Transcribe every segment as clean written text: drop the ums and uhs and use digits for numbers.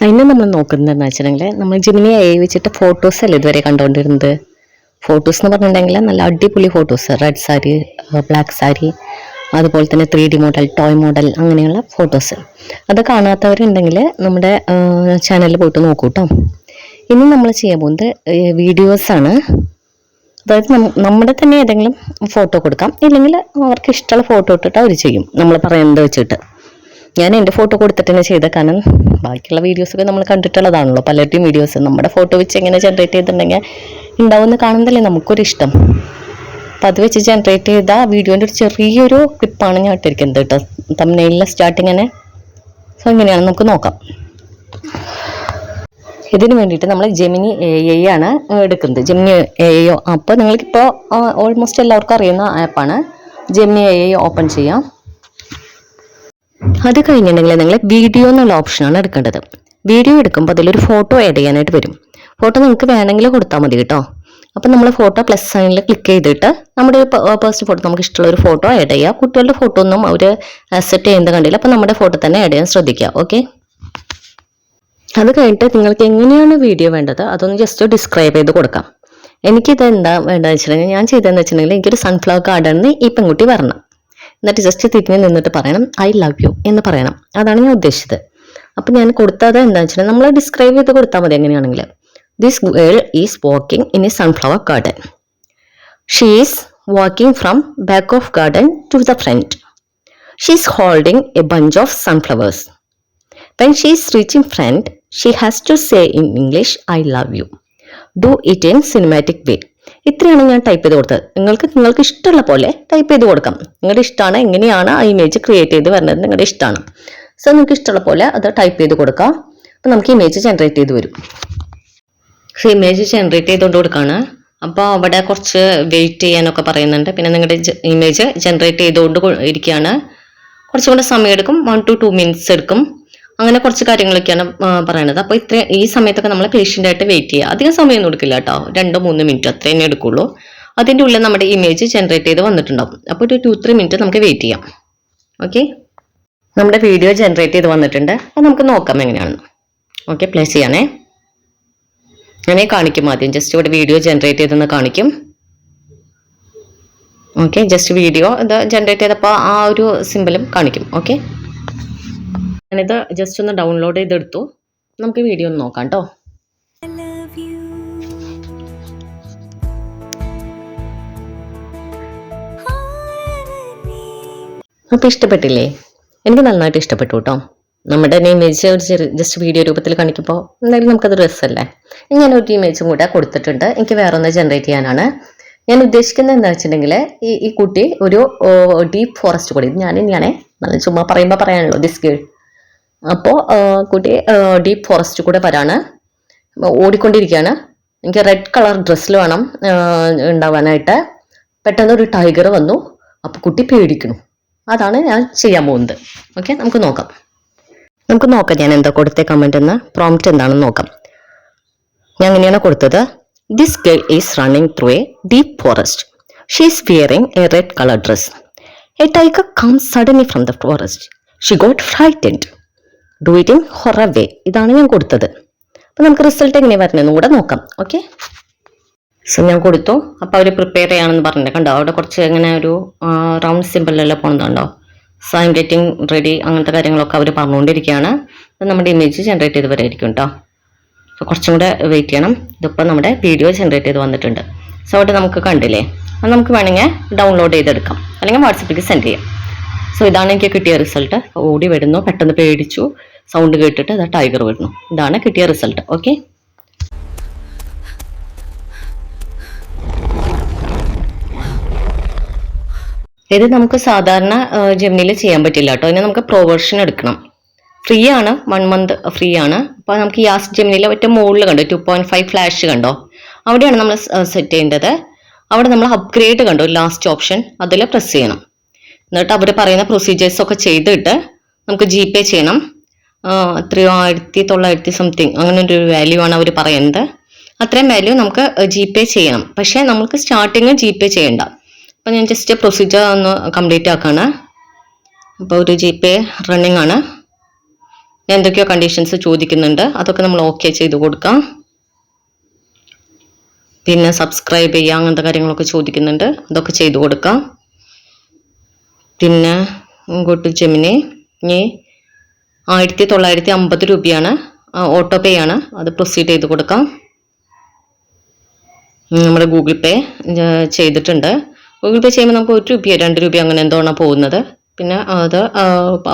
അതിന് നമ്മൾ നോക്കുന്നതെന്ന് വെച്ചിട്ടുണ്ടെങ്കിൽ നമ്മൾ ജെമിനി AI വെച്ചിട്ട് ഫോട്ടോസ് അല്ലേ ഇതുവരെ കണ്ടുകൊണ്ടിരുന്നത്. ഫോട്ടോസ് എന്ന് പറഞ്ഞിട്ടുണ്ടെങ്കിൽ നല്ല അടിപൊളി photos, red sari, black sari, അതുപോലെ തന്നെ 3D മോഡൽ, ടോയ് മോഡൽ, അങ്ങനെയുള്ള ഫോട്ടോസ്. അത് കാണാത്തവരുണ്ടെങ്കിൽ നമ്മുടെ ചാനലിൽ പോയിട്ട് നോക്കൂ കേട്ടോ. ഇനി നമ്മൾ ചെയ്യാൻ പോകുന്നത് വീഡിയോസാണ്. അതായത് നമ്മുടെ തന്നെ ഏതെങ്കിലും ഫോട്ടോ കൊടുക്കാം, ഇല്ലെങ്കിൽ അവർക്ക് ഇഷ്ടമുള്ള ഫോട്ടോ ഇട്ടിട്ട് അവർ ചെയ്യും നമ്മൾ പറയുന്നത് വെച്ചിട്ട്. ഞാൻ എൻ്റെ ഫോട്ടോ കൊടുത്തിട്ട് തന്നെ ചെയ്ത, കാരണം ബാക്കിയുള്ള വീഡിയോസൊക്കെ നമ്മൾ കണ്ടിട്ടുള്ളതാണല്ലോ, പലരുടെയും വീഡിയോസ്. നമ്മുടെ ഫോട്ടോ വെച്ച് എങ്ങനെ ജനറേറ്റ് ചെയ്തിട്ടുണ്ടെങ്കിൽ ഉണ്ടാവുമെന്ന് കാണുന്നതല്ലേ നമുക്കൊരിഷ്ടം. അപ്പം അത് വെച്ച് ജനറേറ്റ് ചെയ്ത വീഡിയോൻ്റെ ഒരു ചെറിയൊരു ക്ലിപ്പാണ് ഞാൻ ഇട്ടിരിക്കുന്നത് കേട്ടോ, തംബ്നെയിലിലെ സ്റ്റാർട്ടിങ്ങനെ. സോ ഇങ്ങനെയാണ് നമുക്ക് നോക്കാം. ഇതിന് വേണ്ടിയിട്ട് നമ്മൾ ജെമിനി AI ആണ് എടുക്കുന്നത്. ജെമിനി AI ആപ്പ് നിങ്ങൾക്കിപ്പോൾ ഓൾമോസ്റ്റ് എല്ലാവർക്കും അറിയുന്ന ആപ്പാണ്. ജെമിനി AI ഓപ്പൺ ചെയ്യാം. അത് കഴിഞ്ഞിട്ടുണ്ടെങ്കിൽ നിങ്ങൾ വീഡിയോ എന്നുള്ള ഓപ്ഷനാണ് എടുക്കേണ്ടത്. വീഡിയോ എടുക്കുമ്പോൾ അതിലൊരു ഫോട്ടോ ആഡ് ചെയ്യാനായിട്ട് വരും. ഫോട്ടോ നിങ്ങൾക്ക് വേണമെങ്കിൽ കൊടുത്താൽ മതി കേട്ടോ. അപ്പം നമ്മൾ ഫോട്ടോ പ്ലസ് സൈനിൽ ക്ലിക്ക് ചെയ്തിട്ട് നമ്മുടെ പേഴ്സണൽ ഫോട്ടോ, നമുക്ക് ഇഷ്ടമുള്ള ഒരു ഫോട്ടോ ആഡ് ചെയ്യുക. കുട്ടികളുടെ ഫോട്ടോ ഒന്നും അവർ അക്സെപ്റ്റ് ചെയ്യുന്നത് കണ്ടില്ല, അപ്പം നമ്മുടെ ഫോട്ടോ തന്നെ ആഡ് ചെയ്യാൻ ശ്രദ്ധിക്കുക. ഓക്കെ, അത് കഴിഞ്ഞിട്ട് നിങ്ങൾക്ക് എങ്ങനെയാണ് വീഡിയോ വേണ്ടത് അതൊന്ന് ജസ്റ്റ് ഡിസ്ക്രൈബ് ചെയ്ത് കൊടുക്കാം. എനിക്കിത് എന്താ വേണ്ടതെന്ന് വെച്ചിട്ടുണ്ടെങ്കിൽ, ഞാൻ ചെയ്തതെന്ന് വെച്ചിട്ടുണ്ടെങ്കിൽ എനിക്കൊരു സൺഫ്ലവർ ഗാർഡനിൽ ഈ പെൺകുട്ടി വരണം, എന്നിട്ട് ജസ്റ്റ് തിരിഞ്ഞ് നിന്നിട്ട് പറയണം ഐ ലവ് യു എന്ന് പറയണം. അതാണ് ഞാൻ ഉദ്ദേശിച്ചത്. അപ്പം ഞാൻ കൊടുത്തത് എന്താണെന്ന് വെച്ചിട്ടുണ്ടെങ്കിൽ നമ്മൾ ഡിസ്ക്രൈബ് ചെയ്ത് കൊടുത്താൽ മതി എങ്ങനെയാണെങ്കിൽ. This girl is walking in a sunflower garden. She is walking from back of garden to the front. She is holding a bunch of sunflowers. When she is reaching front, she has to say in English, I love you. Do it in cinematic way. ഇത്രയാണ് ഞാൻ type ചെയ്ത് കൊടുത്തത്. നിങ്ങൾക്ക് ഇഷ്ടമുള്ള പോലെ type ചെയ്ത് കൊടുക്കാം. നിങ്ങളുടെ ഇഷ്ടമാണ് എങ്ങനെയാണ് ആ ഇമേജ് ക്രിയേറ്റ് ചെയ്ത് വരുന്നത്, നിങ്ങളുടെ ഇഷ്ടമാണ്. സോ നിങ്ങൾക്ക് ഇഷ്ടമുള്ള പോലെ അത് ടൈപ്പ് ചെയ്ത് കൊടുക്കാം. അപ്പം നമുക്ക് ഇമേജ് ജനറേറ്റ് ചെയ്ത് വരും. സോ ഇമേജ് ജനറേറ്റ് ചെയ്തുകൊണ്ട് കൊടുക്കുകയാണ്. അപ്പോൾ അവിടെ കുറച്ച് വെയിറ്റ് ചെയ്യാനൊക്കെ പറയുന്നുണ്ട്. പിന്നെ നിങ്ങളുടെ ഇമേജ് ജനറേറ്റ് ചെയ്തുകൊണ്ട് ഇരിക്കുകയാണ്. കുറച്ചും കൂടെ സമയം എടുക്കും, 1 to 2 minutes എടുക്കും. അങ്ങനെ കുറച്ച് കാര്യങ്ങളൊക്കെയാണ് പറയണത്. അപ്പോൾ ഈ സമയത്തൊക്കെ നമ്മൾ പേഷ്യൻ്റ് ആയിട്ട് വെയിറ്റ് ചെയ്യുക. അധികം സമയമൊന്നും എടുക്കില്ല കേട്ടോ, 2-3 മിനിറ്റ് അത്രേ തന്നെ എടുക്കുള്ളൂ. അതിൻ്റെ ഉള്ളിൽ നമ്മുടെ ഇമേജ് ജനറേറ്റ് ചെയ്ത് വന്നിട്ടുണ്ടാവും. അപ്പോൾ ഒരു 2-3 മിനിറ്റ് നമുക്ക് വെയിറ്റ് ചെയ്യാം. ഓക്കെ, നമ്മുടെ വീഡിയോ ജനറേറ്റ് ചെയ്ത് വന്നിട്ടുണ്ട്. അത് നമുക്ക് നോക്കാം എങ്ങനെയാണെന്ന്. ഓക്കെ, പ്ലേ ചെയ്യണേ. ഞാനേ കാണിക്കും ആദ്യം, ജസ്റ്റ് ഇവിടെ വീഡിയോ ജനറേറ്റ് ചെയ്തെന്ന് കാണിക്കും. ഓക്കെ, ജസ്റ്റ് വീഡിയോ ഇത് ജനറേറ്റ് ചെയ്തപ്പോൾ ആ ഒരു സിമ്പിളും കാണിക്കും. ഓക്കെ, ഞാനിത് ജസ്റ്റ് ഒന്ന് ഡൗൺലോഡ് ചെയ്തെടുത്തു. നമുക്ക് വീഡിയോ ഒന്ന് നോക്കാം കേട്ടോ. അപ്പോൾ ഇഷ്ടപ്പെട്ടില്ലേ? എനിക്ക് നന്നായിട്ട് ഇഷ്ടപ്പെട്ടു കേട്ടോ. നമ്മുടെ ഇമേജ് ഒരു ജസ്റ്റ് വീഡിയോ രൂപത്തിൽ കാണിക്കുമ്പോൾ എന്തായാലും നമുക്കത് രസമല്ലേ. ഞാനൊരു ഇമേജും കൂടെ കൊടുത്തിട്ടുണ്ട്. എനിക്ക് വേറെ ഒന്ന് ജനറേറ്റ് ചെയ്യാനാണ്. ഞാൻ ഉദ്ദേശിക്കുന്നത് എന്താ വെച്ചിട്ടുണ്ടെങ്കിൽ, ഈ കുട്ടി ഒരു ഡീപ്പ് ഫോറസ്റ്റ് കൂടി, ഞാനാണേ നല്ല ചുമ്മാ പറയുമ്പോൾ പറയാനുള്ളൂ ദിസ് ഗേൾ. അപ്പോൾ കുട്ടി ഡീപ്പ് ഫോറസ്റ്റ് കൂടെ വരാണ്, ഓടിക്കൊണ്ടിരിക്കുകയാണ്. എനിക്ക് റെഡ് കളർ ഡ്രസ്സിൽ വേണം ഉണ്ടാവാനായിട്ട്. പെട്ടെന്ന് ഒരു ടൈഗർ വന്നു, അപ്പോൾ കുട്ടി പേടിക്കുന്നു. അതാണ് ഞാൻ ചെയ്യാൻ പോകുന്നത്. ഓക്കെ, നമുക്ക് നോക്കാം ഞാൻ എന്താ കൊടുത്തേ കമൻ്റ് എന്ന്, പ്രോംപ്റ്റ് എന്താണെന്ന് നോക്കാം. ഞാൻ അങ്ങനെയാണ് കൊടുത്തത്. This girl is running through a deep forest. She is wearing a red colour dress. A tiger comes suddenly from the forest. She got frightened. Do it in horror way. ഇതാണ് ഞാൻ കൊടുത്തത്. അപ്പം നമുക്ക് റിസൾട്ട് എങ്ങനെയാണ് വരുന്നതെന്ന് കൂടെ നോക്കാം. Okay, so ഞാൻ കൊടുത്തു. അപ്പോൾ അവർ പ്രിപ്പയർ ചെയ്യാണെന്ന് പറഞ്ഞിട്ട് കണ്ടോ, അവിടെ കുറച്ച് ഇങ്ങനെ ഒരു റൗണ്ട് സിമ്പിളെല്ലാം പോകുന്നുണ്ടോ. So I am getting ready, അങ്ങനത്തെ കാര്യങ്ങളൊക്കെ അവർ പറഞ്ഞുകൊണ്ടിരിക്കുകയാണ്. അപ്പം നമ്മുടെ ഇമേജ് ജനറേറ്റ് ചെയ്ത് വരായിരിക്കും കേട്ടോ. സോ കുറച്ചും കൂടെ വെയിറ്റ് ചെയ്യണം. ഇതിപ്പോൾ നമ്മുടെ വീഡിയോ ജനറേറ്റ് ചെയ്ത് വന്നിട്ടുണ്ട്. സോ അവിടെ നമുക്ക് കണ്ടില്ലേ, അത് നമുക്ക് വേണമെങ്കിൽ ഡൗൺലോഡ് ചെയ്തെടുക്കാം, അല്ലെങ്കിൽ വാട്സപ്പിലേക്ക് സെൻഡ് ചെയ്യാം. സോ ഇതാണ് എനിക്ക് കിട്ടിയ റിസൾട്ട്. ഓടി വരുന്നു, പെട്ടെന്ന് പേടിച്ചു, സൗണ്ട് കേട്ടിട്ട് അത് ടൈഗർ വരുന്നു. ഇതാണ് കിട്ടിയ റിസൾട്ട്. ഓക്കെ, ഇത് നമുക്ക് സാധാരണ ജെമിനിയിൽ ചെയ്യാൻ പറ്റില്ല കേട്ടോ. ഇതിന് നമുക്ക് പ്രോ വെർഷൻ എടുക്കണം. ഫ്രീ ആണ്, 1 month ഫ്രീ ആണ്. അപ്പോൾ നമുക്ക് ഈ ആസ്ക് ജെമിനിയിൽ ഒറ്റ മുകളിൽ കണ്ടോ 2.5 ഫ്ലാഷ് കണ്ടോ, അവിടെയാണ് നമ്മൾ സെറ്റ് ചെയ്യേണ്ടത്. അവിടെ നമ്മൾ അപ്ഗ്രേഡ് കണ്ടോ ലാസ്റ്റ് ഓപ്ഷൻ, അതിൽ പ്രസ് ചെയ്യണം. എന്നിട്ട് അവർ പറയുന്ന പ്രൊസീജിയേഴ്സ് ഒക്കെ ചെയ്തിട്ട് നമുക്ക് GPay ചെയ്യണം. 1900 സംതിങ് അങ്ങനെ ഒരു വാല്യൂ ആണ് അവർ പറയുന്നത്. അത്രയും വാല്യൂ നമുക്ക് GPay ചെയ്യണം. പക്ഷേ നമുക്ക് സ്റ്റാർട്ടിങ് GPay ചെയ്യണ്ട. അപ്പോൾ ഞാൻ ജസ്റ്റ് പ്രൊസീജിയർ ഒന്ന് കംപ്ലീറ്റ് ആക്കാണ്. അപ്പോൾ ഒരു GPay റണ്ണിങ് ആണ്. എന്തൊക്കെയോ കണ്ടീഷൻസ് ചോദിക്കുന്നുണ്ട്, അതൊക്കെ നമ്മൾ ഓക്കെ ചെയ്ത് കൊടുക്കാം. പിന്നെ സബ്സ്ക്രൈബ് ചെയ്യുക അങ്ങനത്തെ കാര്യങ്ങളൊക്കെ ചോദിക്കുന്നുണ്ട്, അതൊക്കെ ചെയ്ത് കൊടുക്കാം. പിന്നെ ഗോ ടു ജെമിനി. ഇനി 1950 രൂപയാണ്, ഓട്ടോ പേ ആണ്, അത് പ്രൊസീഡ് ചെയ്ത് കൊടുക്കാം. നമ്മുടെ ഗൂഗിൾ പേ ചെയ്തിട്ടുണ്ട്. ഗൂഗിൾ പേ ചെയ്യുമ്പോൾ നമുക്ക് 1 രൂപയോ 2 രൂപയോ അങ്ങനെ എന്തോണോ പോകുന്നത്. പിന്നെ അത്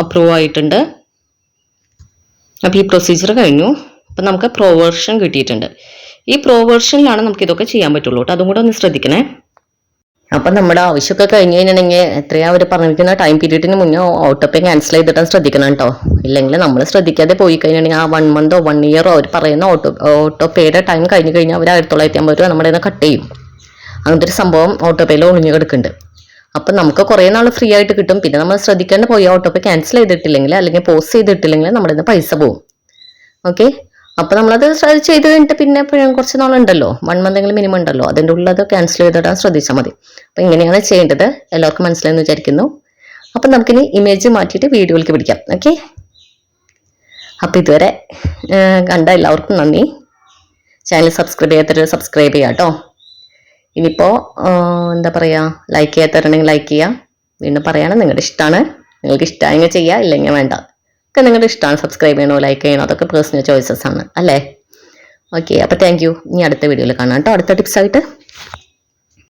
അപ്രൂവ് ആയിട്ടുണ്ട്. അപ്പോൾ ഈ പ്രൊസീജിയർ കഴിഞ്ഞു. അപ്പം നമുക്ക് പ്രോ വേർഷൻ കിട്ടിയിട്ടുണ്ട്. ഈ പ്രോ വേർഷനിലാണ് നമുക്ക് ഇതൊക്കെ ചെയ്യാൻ പറ്റുള്ളൂ കേട്ടോ, അതും കൂടെ ഒന്ന് ശ്രദ്ധിക്കണേ. അപ്പം നമ്മുടെ ആവശ്യമൊക്കെ കഴിഞ്ഞ് കഴിഞ്ഞിട്ടുണ്ടെങ്കിൽ എത്രയാ അവർ പറഞ്ഞിരിക്കുന്ന ടൈം പീരീഡിന് മുന്നേ ഓട്ടോ പേ ക്യാൻസൽ ചെയ്തിട്ടാണ് ശ്രദ്ധിക്കണം കേട്ടോ. ഇല്ലെങ്കിൽ നമ്മൾ ശ്രദ്ധിക്കാതെ പോയി കഴിഞ്ഞിട്ടുണ്ടെങ്കിൽ ആ 1 മന്തോ 1 ഇയറോ അവർ പറയുന്ന ഓട്ടോ പേയുടെ ടൈം കഴിഞ്ഞ് കഴിഞ്ഞാൽ അവർ 1950 രൂപ നമ്മുടെ കയ്യിൽ കട്ട് ചെയ്യും. അങ്ങനത്തെ ഒരു സംഭവം ഓട്ടോ പേയിൽ ഒളിഞ്ഞു കിടക്കുന്നുണ്ട്. അപ്പം നമുക്ക് കുറേ നാൾ ഫ്രീ ആയിട്ട് കിട്ടും. പിന്നെ നമ്മൾ ശ്രദ്ധിക്കേണ്ട പോയി ഓട്ടോ പേ ക്യാൻസൽ ചെയ്തിട്ടില്ലെങ്കിൽ അല്ലെങ്കിൽ പോസ്റ്റ് ചെയ്തിട്ടില്ലെങ്കിൽ നമ്മുടെ നിന്ന് പൈസ പോകും. ഓക്കെ, അപ്പോൾ നമ്മളത് ചെയ്ത് കഴിഞ്ഞിട്ട് പിന്നെ കുറച്ച് നാളുണ്ടല്ലോ, 1 മന്തെങ്കിലും മിനിമം ഉണ്ടല്ലോ, അതിൻ്റെ ഉള്ളിൽ അത് ക്യാൻസൽ ചെയ്തിടാൻ ശ്രദ്ധിച്ചാൽ മതി. അപ്പോൾ ഇങ്ങനെയാണ് ചെയ്യേണ്ടത്. എല്ലാവർക്കും മനസ്സിലായെന്ന് വിചാരിക്കുന്നു. അപ്പം നമുക്കിനി ഇമേജ് മാറ്റിയിട്ട് വീഡിയോയിലേക്ക് പിടിക്കാം. ഓക്കെ, അപ്പോൾ ഇതുവരെ കണ്ട എല്ലാവർക്കും നന്ദി. ചാനൽ സബ്സ്ക്രൈബ് ചെയ്യാത്തവർ സബ്സ്ക്രൈബ് ചെയ്യാം കേട്ടോ. ഇനിയിപ്പോൾ എന്താ പറയുക, ലൈക്ക് ചെയ്യാത്തവരുണ്ടെങ്കിൽ ലൈക്ക് ചെയ്യുക. വീണ്ടും പറയണം, നിങ്ങളുടെ ഇഷ്ടമാണ്, നിങ്ങൾക്ക് ഇഷ്ടമായെങ്കിൽ ചെയ്യുക, ഇല്ലെങ്കിൽ വേണ്ട. ഒക്കെ നിങ്ങളുടെ ഇഷ്ടമാണ്, സബ്സ്ക്രൈബ് ചെയ്യണോ ലൈക്ക് ചെയ്യണോ അതൊക്കെ പേഴ്സണൽ ചോയ്സസ് ആണ് അല്ലേ. ഓക്കെ, അപ്പോൾ താങ്ക് യു. ഇനി അടുത്ത വീഡിയോയിൽ കാണാം കേട്ടോ, അടുത്ത ടിപ്സ് ആയിട്ട്.